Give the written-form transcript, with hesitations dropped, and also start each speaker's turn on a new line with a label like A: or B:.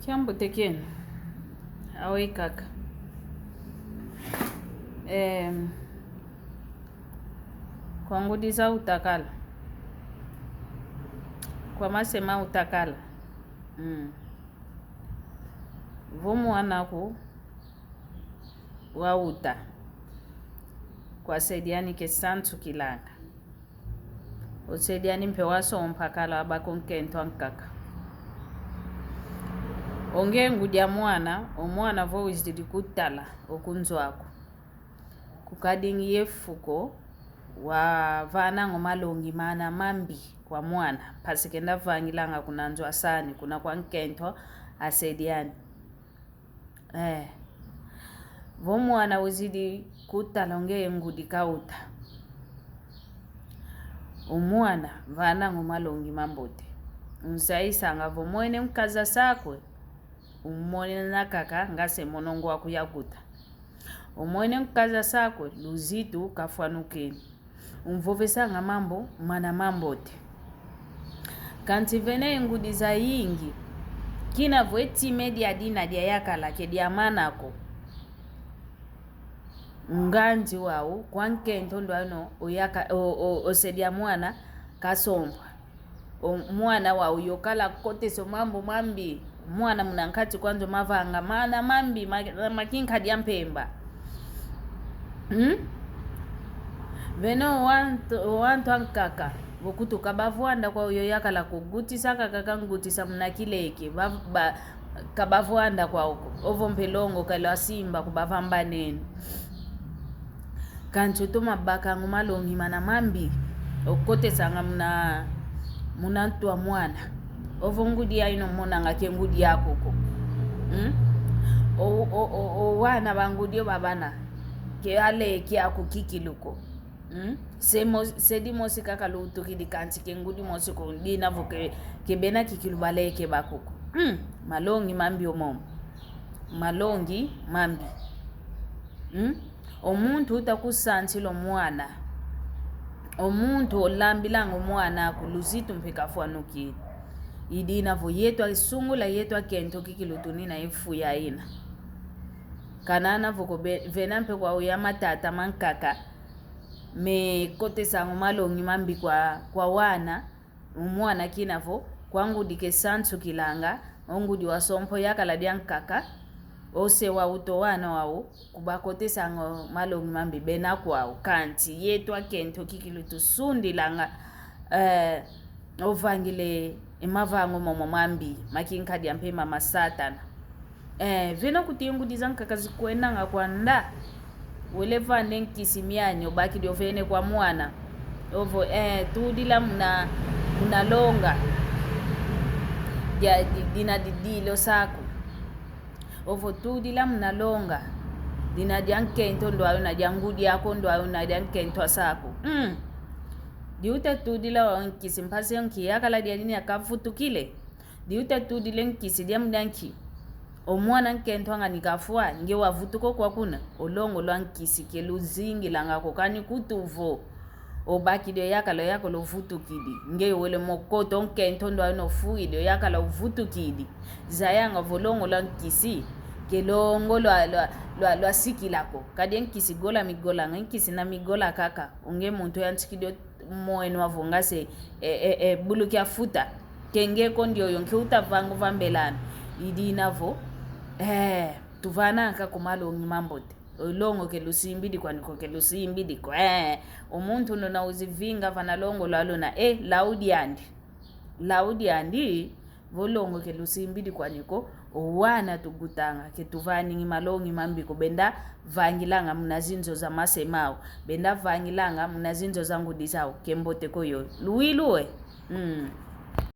A: Kiambo tekeni. Awe kaka. Kwa ngudi za utakala. Kwa masema utakala. Vomu wanaku wa uta. Kwa sediani ke sansukilsnga. O sediani mpe waso mpakala wabako nkento ankaka. Onge ngudi ya omwana vo wizidi kutala okunzo wako. Kukadingi yefuko wa vanongi malongi mana mambi kwa mwana. Pasikenda vangilanga kunanzo asani. Kuna kwa nkento asediani. Vo mwana wizidi kutala onge ngudi kauta. Omwana vanongi malongi mambote. Unsaisanga vo mwene mkaza sakwe. Umwene na kaka ngase monongo waku yakuta. Umwene mkaza sakwe luzitu kafuanukeni. Umvovesa nga mambo mana mambote. Kanti vene ngudi za yingi. Kina vweti media dina dia yakala ke dia manako. Nganji wao kwa nkento ndo ano osedia mwana kasomba. Mwana wao yokala kote so mambo mambi. Mwana munankati kwanzo mavanga mana mambi makinka dia mpemba. Veno wanto ankaka vokutu kabavuanda kwa uyo yakala kugutisa kaka ngutisa mnakileke kabavuanda kwa uko ovo mpelongo kala simba kubavamba nene kancho to mabaka ngumalongi mana mambi okote sanga munantu wa mwana ovo ngudi ya ino mona ngake ngudi yako ko wana bangudi babana ke ale kia kukikiluko sedi mosi kaka luto kidi kanti ke ngudi mosi ko dina voke ke bena kikilubale ke bakoko malongi mambi omomo malongi mambi omuntu utakusansilo mwana omuntu olambilanga mwana kuluzitu mpeka fuanukini idina vo yetu isungula yetu akento kikilutuni na ifu ya ina kanana voko vena mpe kwa uya matata mankaka me kote sangu malongi mambi kwa wana umwana kinavo kwa ngudi ke sansukilsnga ngudi wasompo yakala diankaka ose wa uto wana wao kubakote sangu malongi mambi bena kwao kanti yetu akento kikilutu sundilanga ovangile mavango momo mambi makinka dia mpe mama satana vena kuti ngudi zankaka zikuenanga kwa nda wele vande nkisimianyo baki dio vene kwa mwana ovo tudila munalonga ya dina didilo sako ovo tudila munalonga dina diankento ndo ayo na diangudi yako ndo ayo na diankento sako diuta tudila wankisi mpasi yanki yakala dia nini akafutukile diuta tudile nkisi dia mdanki omwana nkento anga nikafua nge wavutuko kwa kuna olongo lwa nkisi ke luzingi langa kokani kutuvo obaki dio yakala yako lo vutukidi nge wele mokoto nkento ndo ano fui dio yakala uvutukidi zayanga volongo lwa nkisi ke longo lwa siki lako kadi nkisi gola migola nkisi na migola kaka unge muntu yantikidio moeno avongase buluki afuta kenge kondio yonke utavangu vambelana idinavo tuvana nka kumalongi mambote olongo ke lusimbidi kwa niko ke lusimbidi kwa omuntu ndo na uzivinga vanalongo lalo na laudi andi volongo ke lusimbidi kwa niko wana tugutanga ke tuvani malongi mambi ko benda vangilanga munazinzo za masemao benda vangilanga munazinzo zangu disao kembote koyo luiluwe